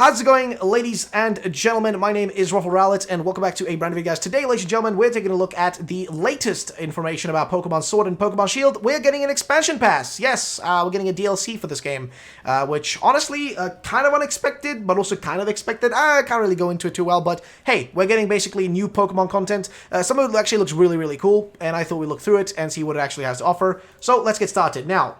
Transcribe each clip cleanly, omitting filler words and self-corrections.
How's it going, ladies and gentlemen? My name is Ruffle Rowlett, and welcome back to a brand new video, guys. Today, ladies and gentlemen, we're taking a look at the latest information about Pokemon Sword and Pokemon Shield. We're getting an expansion pass. Yes, we're getting a DLC for this game, which, honestly, kind of unexpected, but also kind of expected. I can't really go into it too well, but hey, we're getting basically new Pokemon content. Some of it actually looks really, really cool, and I thought we'd look through it and see what it actually has to offer. So, let's get started. Now,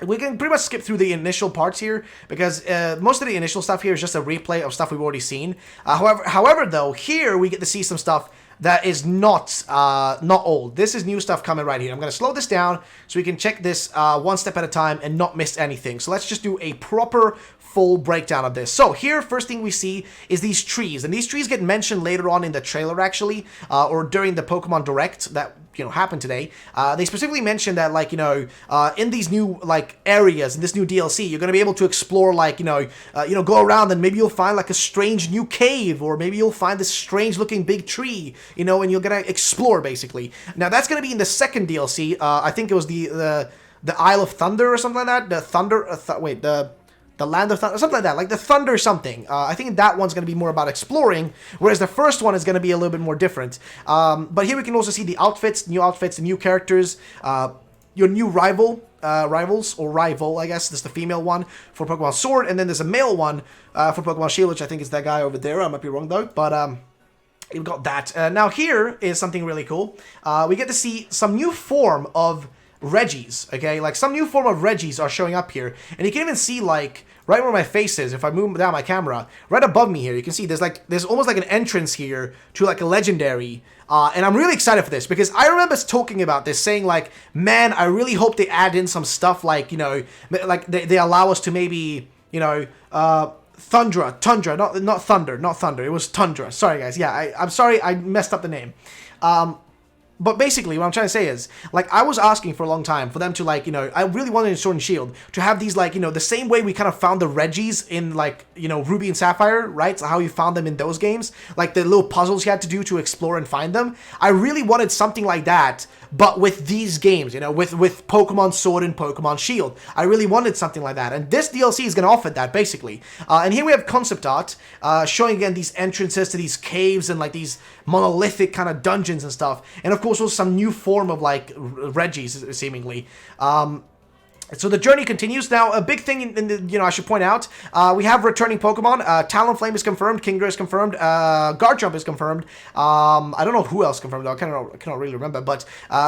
we can pretty much skip through the initial parts here, because most of the initial stuff here is just a replay of stuff we've already seen. However, though, here we get to see some stuff that is not old. This is new stuff coming right here. I'm going to slow this down so we can check this one step at a time and not miss anything. So let's just do a proper full breakdown of this. So here, first thing we see is these trees, and these trees get mentioned later on in the trailer, actually, or during the Pokemon Direct that happened today. They specifically mentioned that, like, in these new, like, areas, in this new DLC, you're going to be able to explore, like, go around, and maybe you'll find, like, a strange new cave, or maybe you'll find this strange looking big tree, and you're going to explore, basically. Now, that's going to be in the second DLC. I think it was the Isle of Thunder or something like that. The Thunder, the Land of Thunder, something like that, like the Thunder something. I think that one's going to be more about exploring, whereas the first one is going to be a little bit more different. But here we can also see the outfits, the new characters, your new rival, I guess. This is the female one for Pokemon Sword, and then there's a male one for Pokemon Shield, which I think is that guy over there. I might be wrong, though, but you've got that. Now here is something really cool. We get to see some new form of Regis, okay? Like, some new form of Regis are showing up here, and you can even see, like, right where my face is, if I move down my camera, right above me here, you can see there's almost like an entrance here to, like, a legendary, and I'm really excited for this, because I remember talking about this, saying, like, man, I really hope they add in some stuff, like, like, they allow us to maybe, Tundra, not Thunder, it was Tundra, sorry, guys, yeah, I'm sorry, I messed up the name, but basically, what I'm trying to say is, like, I was asking for a long time for them to, like, I really wanted in Sword and Shield to have these, like, the same way we kind of found the Regis in, like, Ruby and Sapphire, right? So how you found them in those games, like the little puzzles you had to do to explore and find them. I really wanted something like that, but with these games, with Pokemon Sword and Pokemon Shield. I really wanted something like that, and this DLC is going to offer that, basically. And here we have concept art, showing, again, these entrances to these caves and, like, these monolithic kind of dungeons and stuff. And, of course, also some new form of, like, Regis, seemingly. So the journey continues. Now, a big thing, I should point out, we have returning Pokemon. Talonflame is confirmed, Kingdra is confirmed, Garchomp is confirmed. I don't know who else confirmed, though. I cannot really remember, but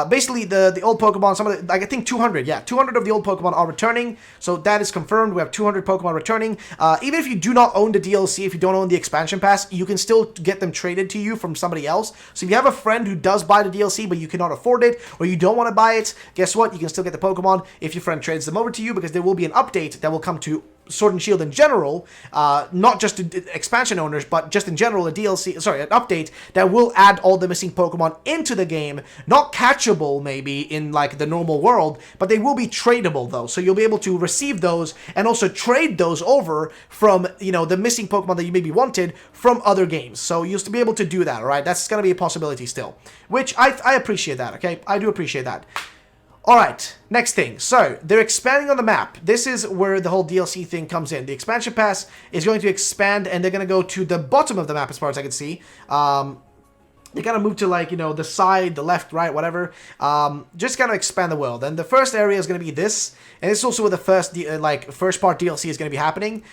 basically the old Pokemon, some of the, like, I think 200, yeah, 200 of the old Pokemon are returning, so that is confirmed. We have 200 Pokemon returning. Even if you do not own the DLC, if you don't own the expansion pass, you can still get them traded to you from somebody else. So if you have a friend who does buy the DLC, but you cannot afford it, or you don't want to buy it, guess what? You can still get the Pokemon if your friend trades them over to you, because there will be an update that will come to Sword and Shield in general, not just to expansion owners, but just in general, an update that will add all the missing Pokemon into the game. Not catchable, maybe, in, like, the normal world, but they will be tradable, though. So you'll be able to receive those and also trade those over from, the missing Pokemon that you maybe wanted from other games. So you used to be able to do that, all right? That's going to be a possibility still, which I appreciate that, okay? I do appreciate that. Alright, next thing. So, they're expanding on the map. This is where the whole DLC thing comes in. The expansion pass is going to expand, and they're going to go to the bottom of the map, as far as I can see. They kind of move to, like, the side, the left, right, whatever. Just kind of expand the world. And the first area is going to be this. And it's also where the first part DLC is going to be happening.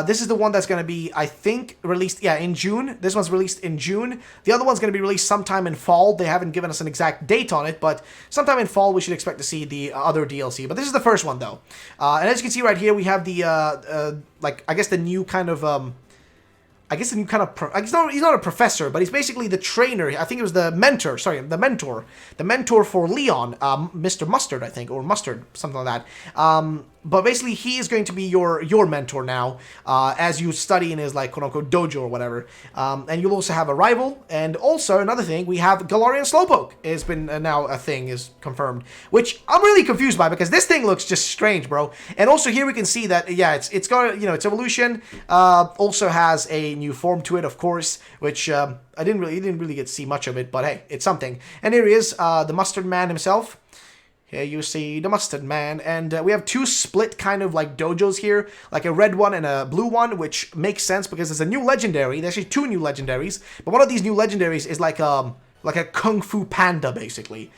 This is the one that's going to be, I think, released, yeah, in June. This one's released in June. The other one's going to be released sometime in fall. They haven't given us an exact date on it, but sometime in fall we should expect to see the other DLC. But this is the first one, though. And as you can see right here, we have the, I guess the new kind of, he's not a professor, but he's basically the trainer. I think it was the mentor. Sorry, the mentor. The mentor for Leon, Mr. Mustard, I think, or Mustard, something like that. But basically, he is going to be your mentor now, as you study in his, like, quote-unquote dojo or whatever. And you'll also have a rival. And also, another thing, we have Delorean Slowpoke. It's been, now a thing is confirmed. Which I'm really confused by, because this thing looks just strange, bro. And also, here we can see that, yeah, it's got, its evolution. Also has a new form to it, of course, which, you didn't really get to see much of it, but hey, it's something. And here he is, the Mustard Man himself. Here you see the Mustard Man, and we have two split kind of like dojos here, like a red one and a blue one, which makes sense because there's a new legendary. There's actually two new legendaries, but one of these new legendaries is like a Kung Fu Panda, basically.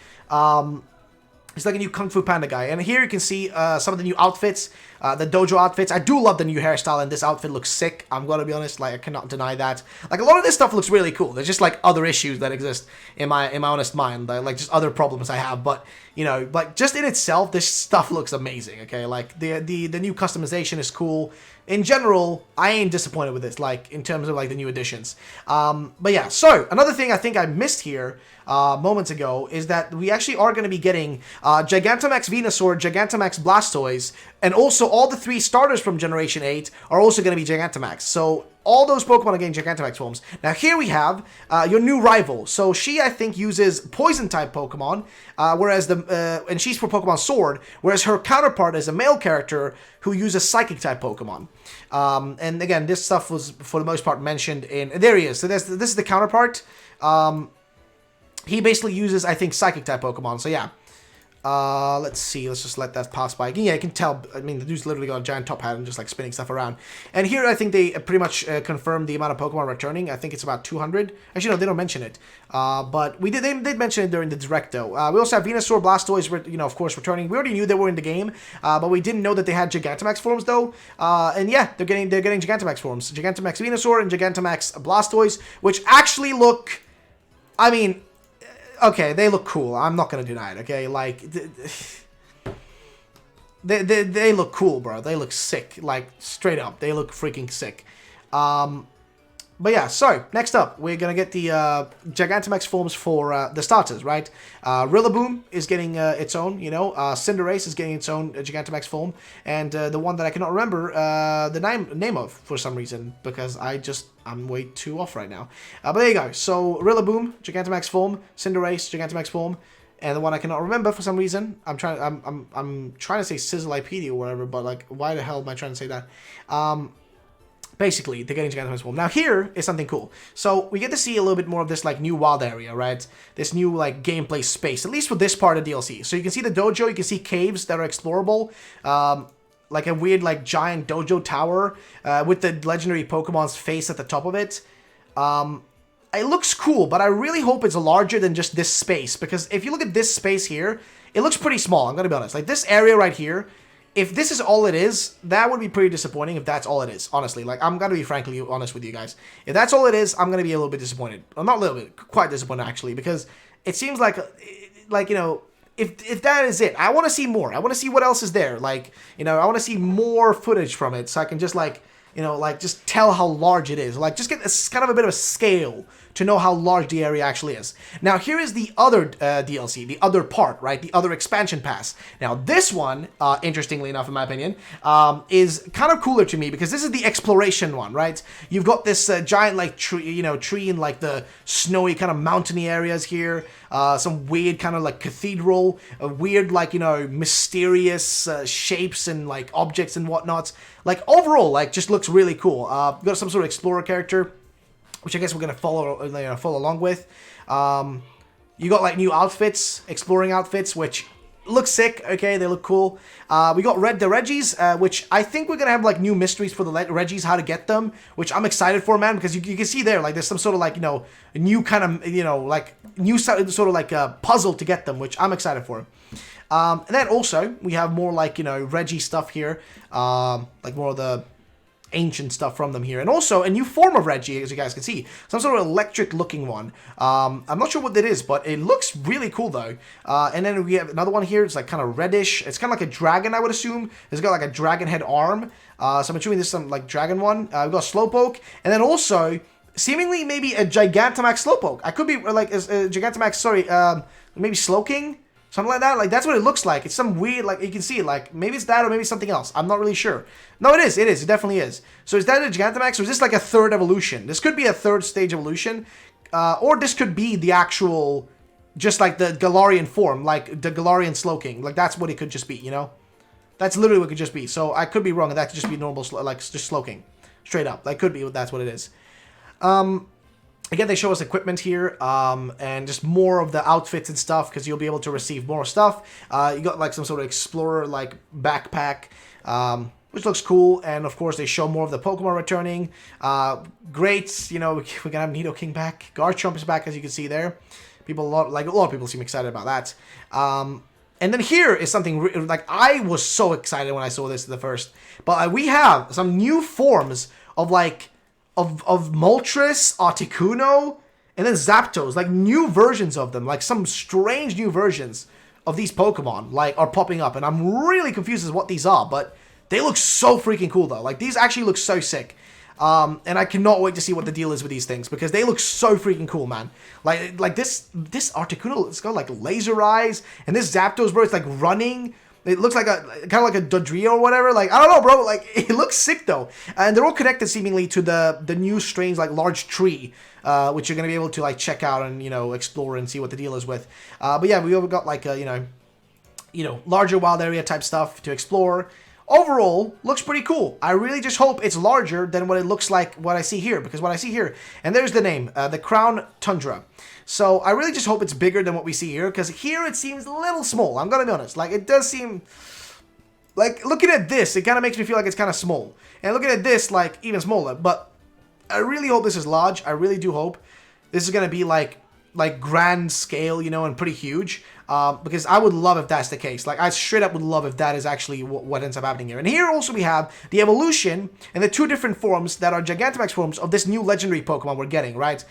He's like a new Kung Fu Panda guy. And here you can see some of the new outfits, the dojo outfits. I do love the new hairstyle, and this outfit looks sick. I'm going to be honest, like, I cannot deny that. Like, a lot of this stuff looks really cool. There's just, like, other issues that exist in my honest mind. Like, just other problems I have. But, you know, like, just in itself, this stuff looks amazing, okay? Like, the new customization is cool. In general, I ain't disappointed with this, like, in terms of, like, the new additions. But yeah, so, another thing I think I missed here moments ago is that we actually are going to be getting Gigantamax Venusaur, Gigantamax Blastoise, and also all the three starters from Generation 8 are also going to be Gigantamax. So, all those Pokemon are getting Gigantamax forms. Now, here we have your new rival. So, she, I think, uses Poison-type Pokemon, whereas and she's for Pokemon Sword, whereas her counterpart is a male character who uses Psychic-type Pokemon. And again, this stuff was, for the most part, mentioned in... There he is. So, this is the counterpart. He basically uses, I think, Psychic-type Pokemon. So, yeah. Let's see. Let's just let that pass by. Yeah, you can tell. I mean, the dude's literally got a giant top hat and just, like, spinning stuff around. And here, I think they pretty much confirmed the amount of Pokemon returning. I think it's about 200. Actually, no, they don't mention it. But they did mention it during the Direct, though. We also have Venusaur, Blastoise, you know, of course, returning. We already knew they were in the game, but we didn't know that they had Gigantamax forms, though. And yeah, they're getting Gigantamax forms. Gigantamax Venusaur and Gigantamax Blastoise, which actually look... I mean... Okay, they look cool. I'm not gonna deny it, okay? Like, they look cool, bro. They look sick. Like, straight up. They look freaking sick. But yeah, so, next up, we're gonna get the Gigantamax forms for the starters, right? Rillaboom is getting its own, you know. Cinderace is getting its own Gigantamax form. And the one that I cannot remember the name of, for some reason, because I'm way too off right now. But there you go. So, Rillaboom, Gigantamax form. Cinderace, Gigantamax form. And the one I cannot remember for some reason. I'm trying to say Sizzleipedia or whatever, but, like, why the hell am I trying to say that? Basically, they're getting Gigantamax form. Now, here is something cool. So, we get to see a little bit more of this, like, new wild area, right? This new, like, gameplay space, at least for this part of DLC. So, you can see the dojo, you can see caves that are explorable, like a weird, like, giant dojo tower, with the legendary Pokemon's face at the top of it. It looks cool, but I really hope it's larger than just this space, because if you look at this space here, it looks pretty small, I'm gonna be honest. Like, this area right here, if this is all it is, that would be pretty disappointing if that's all it is, honestly. Like, I'm gonna be frankly honest with you guys. If that's all it is, I'm gonna be a little bit disappointed. Well, not a little bit, quite disappointed, actually, because it seems like, you know, if that is it, I want to see more. I want to see what else is there. Like, you know, I want to see more footage from it so I can just, like, you know, like, just tell how large it is. Like, just get this kind of a bit of a scale to know how large the area actually is. Now, here is the other DLC, the other part, right? The other expansion pass. Now, this one, interestingly enough, in my opinion, is kind of cooler to me because this is the exploration one, right? You've got this giant, like, tree in, like, the snowy kind of mountainy areas here. Some weird kind of, like, cathedral, weird, like, you know, mysterious shapes and, like, objects and whatnot. Like, overall, like, just looks really cool. We've got some sort of explorer character, which I guess we're going to follow along with. You got, like, new outfits, exploring outfits, which look sick, okay, they look cool. We got the Reggies, which I think we're going to have, like, new mysteries for the Reggies, how to get them, which I'm excited for, man, because you can see there, like, there's some sort of, like, you know, new kind of, you know, like, new sort of, like, a puzzle to get them, which I'm excited for. And then also, we have more, like, you know, Reggie stuff here, like, more of the ancient stuff from them here, and also a new form of Reggie, as you guys can see, some sort of electric looking one. I'm not sure what that is, but it looks really cool though. And then we have another one here. It's like kind of reddish. It's kind of like a dragon, I would assume. It's got like a dragon head arm, so I'm assuming this is some like dragon one. We've got Slowpoke, and then also seemingly maybe a Gigantamax Slowpoke. I could be like Gigantamax, sorry, maybe Slowking. Something like that. Like, that's what it looks like. It's some weird, like, you can see it. Like, maybe it's that or maybe something else. I'm not really sure. No, it is. It is. It definitely is. So is that a Gigantamax or is this like a third evolution? This could be a third stage evolution. Or this could be the actual, just like the Galarian form. Like, the Galarian Slowking. Like, that's what it could just be, you know? That's literally what it could just be. So I could be wrong. And that could just be normal, like, just Slowking. Straight up. That could be, that's what it is. Again, they show us equipment here, and just more of the outfits and stuff, because you'll be able to receive more stuff. You got like some sort of explorer like backpack, which looks cool, and of course they show more of the Pokemon returning. Great, you know, we're gonna have Nidoking back. Garchomp is back, as you can see there. A lot of people seem excited about that. And then here is something like I was so excited when I saw this the first, but we have some new forms of like. Of Moltres, Articuno, and then Zapdos, like new versions of them, like some strange new versions of these Pokemon, like are popping up, and I'm really confused as what these are, but they look so freaking cool though. Like these actually look so sick, and I cannot wait to see what the deal is with these things because they look so freaking cool, man. Like this Articuno, it's got like laser eyes, and this Zapdos, bro, it's like running. It looks like kind of like a Dodrio or whatever. Like, I don't know, bro. Like, it looks sick, though. And they're all connected, seemingly, to the new strange, like, large tree, which you're going to be able to, like, check out and, you know, explore and see what the deal is with. But, yeah, we've got, like, you know, larger wild area type stuff to explore. Overall, looks pretty cool. I really just hope it's larger than what it looks like, what I see here. Because what I see here, and there's the name, the Crown Tundra. So I really just hope it's bigger than what we see here, because here it seems a little small. I'm gonna be honest. Like, it does seem like, looking at this, it kind of makes me feel like it's kind of small, and looking at this, like, even smaller. But I really hope this is large. I really do hope this is gonna be like grand scale, you know, and pretty huge. Because I would love if that's the case. Like, I straight up would love if that is actually what ends up happening here. And here also we have the evolution and the two different forms that are Gigantamax forms of this new legendary Pokemon we're getting, right?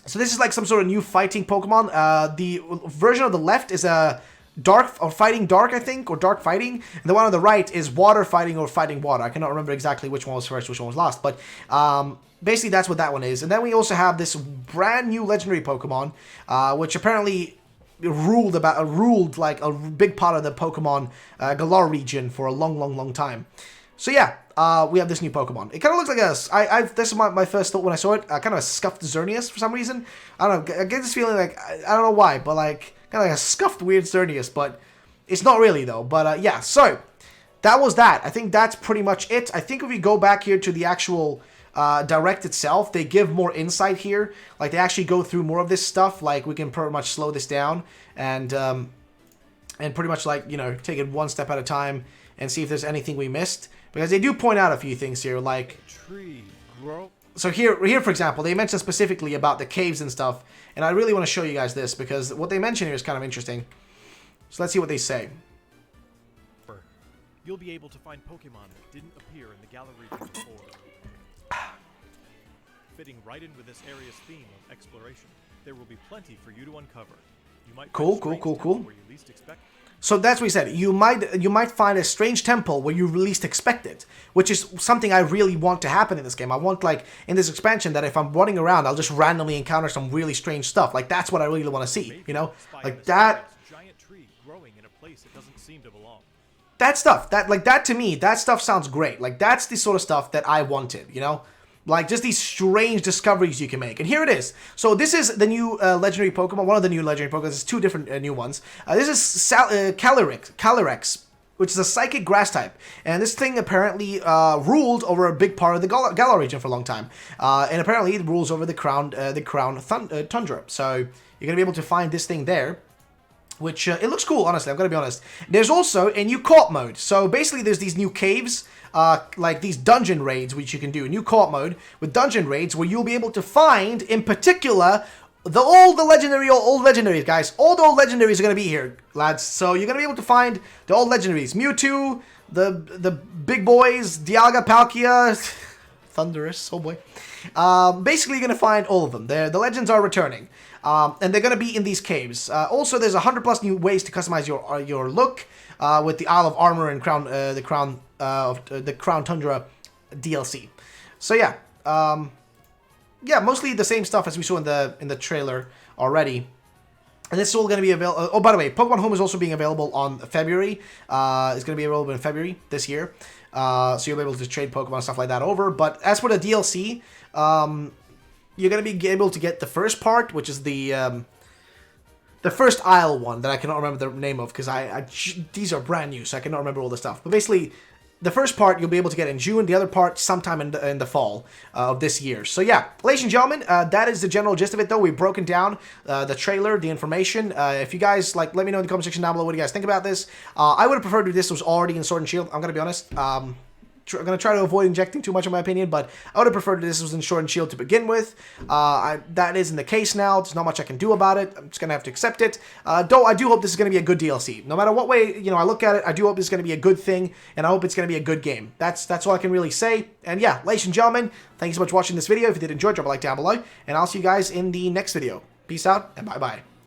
So this is like some sort of new fighting Pokemon. The version on the left is a dark or fighting dark, I think, or dark fighting. And the one on the right is water fighting or fighting water. I cannot remember exactly which one was first, which one was last. But basically that's what that one is. And then we also have this brand new legendary Pokemon, which apparently ruled like a big part of the Pokemon Galar region for a long time. So yeah, we have this new Pokemon. It kind of looks like this is my first thought when I saw it, kind of a scuffed Xerneas for some reason. I don't know, I get this feeling like, I don't know why, but like, kind of like a scuffed weird Xerneas, but it's not really though. But yeah, so that was that. I think that's pretty much it. I think if we go back here to the actual Direct itself, they give more insight here. Like, they actually go through more of this stuff. Like, we can pretty much slow this down and pretty much, like, you know, take it one step at a time and see if there's anything we missed. Because they do point out a few things here, like... So here, for example, they mention specifically about the caves and stuff, and I really want to show you guys this, because what they mention here is kind of interesting. So let's see what they say. You'll be able to find Pokemon that didn't appear in the Galar region before. Fitting right in with this area's theme of exploration, there will be plenty for you to uncover. You might cool. Where you least expect. So that's what he said. You might find a strange temple where you least expect it, which is something I really want to happen in this game. I want, like, in this expansion, that if I'm running around, I'll just randomly encounter some really strange stuff. Like, that's what I really want to see, you know? Like, that... Giant tree growing in a place it doesn't seem to belong. That stuff, that to me, that stuff sounds great. Like, that's the sort of stuff that I wanted, you know? Like, just these strange discoveries you can make. And here it is. So this is the new legendary Pokemon. One of the new legendary Pokemon. There's two different new ones. This is Calyrex, which is a psychic grass type. And this thing apparently ruled over a big part of the Galar region for a long time. And apparently it rules over the Crown Tundra. So you're going to be able to find this thing there. Which, it looks cool, honestly, I'm going to be honest. There's also a new co-op mode. So basically there's these new caves, like these dungeon raids, which you can do. A new co-op mode with dungeon raids where you'll be able to find, in particular, all the legendaries, guys. All the old legendaries are going to be here, lads. So you're going to be able to find the old legendaries. Mewtwo, the big boys, Dialga, Palkia, Thundurus, oh boy. Basically, you're going to find all of them. The legends are returning. And they're going to be in these caves. Also, there's 100+ new ways to customize your look with the Isle of Armor and the Crown Tundra DLC. So yeah, mostly the same stuff as we saw in the trailer already. And this is all going to be available. Oh, by the way, Pokemon Home is also being available on February. It's going to be available in February this year. So you'll be able to trade Pokemon and stuff like that over. But as for the DLC, you're going to be able to get the first part, which is the first Isle one that I cannot remember the name of, because these are brand new, so I cannot remember all the stuff. But basically, the first part you'll be able to get in June, the other part sometime in the fall of this year. So yeah, ladies and gentlemen, that is the general gist of it though. We've broken down the trailer, the information. If you guys, like, let me know in the comment section down below what you guys think about this. I would have preferred if this was already in Sword and Shield, I'm going to be honest. I'm going to try to avoid injecting too much in my opinion, but I would have preferred that this was in Sword and Shield to begin with. That isn't the case now. There's not much I can do about it. I'm just going to have to accept it. Though I do hope this is going to be a good DLC. No matter what way, you know, I look at it, I do hope it's going to be a good thing, and I hope it's going to be a good game. That's all I can really say. And yeah, ladies and gentlemen, thank you so much for watching this video. If you did enjoy, drop a like down below, and I'll see you guys in the next video. Peace out, and bye-bye.